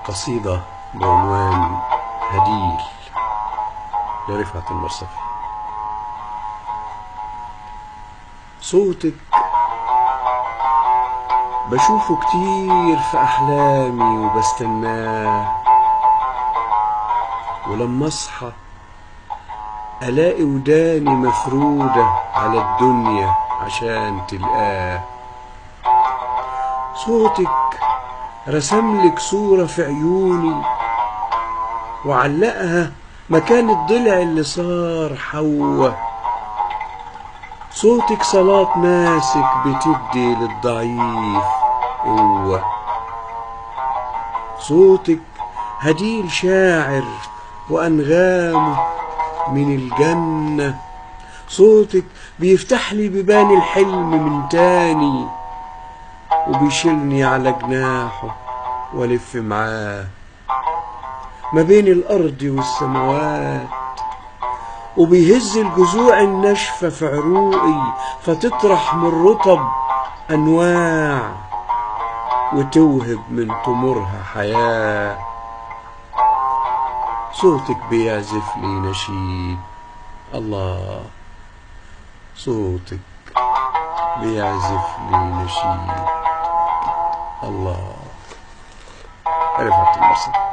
قصيدة بعنوان هديل لرفعت المرصفي. صوتك بشوفه كتير في أحلامي وبستناه، ولما أصحى ألاقي وداني مفرودة على الدنيا عشان تلقاه. صوتك رسملك صورة في عيوني وعلقها مكان الضلع اللي صار حوا. صوتك صلاة ماسك بتدي للضعيف قوة. صوتك هديل شاعر وأنغامه من الجنة. صوتك بيفتح لي بيبان الحلم من تاني وبيشيلني على جناحه والف معاه ما بين الأرض والسماوات، وبيهز الجذوع الناشفة في عروقي فتطرح من الرطب أنواع وتوهب من تمرها حياة. صوتك بيعزف لي نشيد الله، صوتك بيعزف لي نشيد الله. رفعت المرصفي.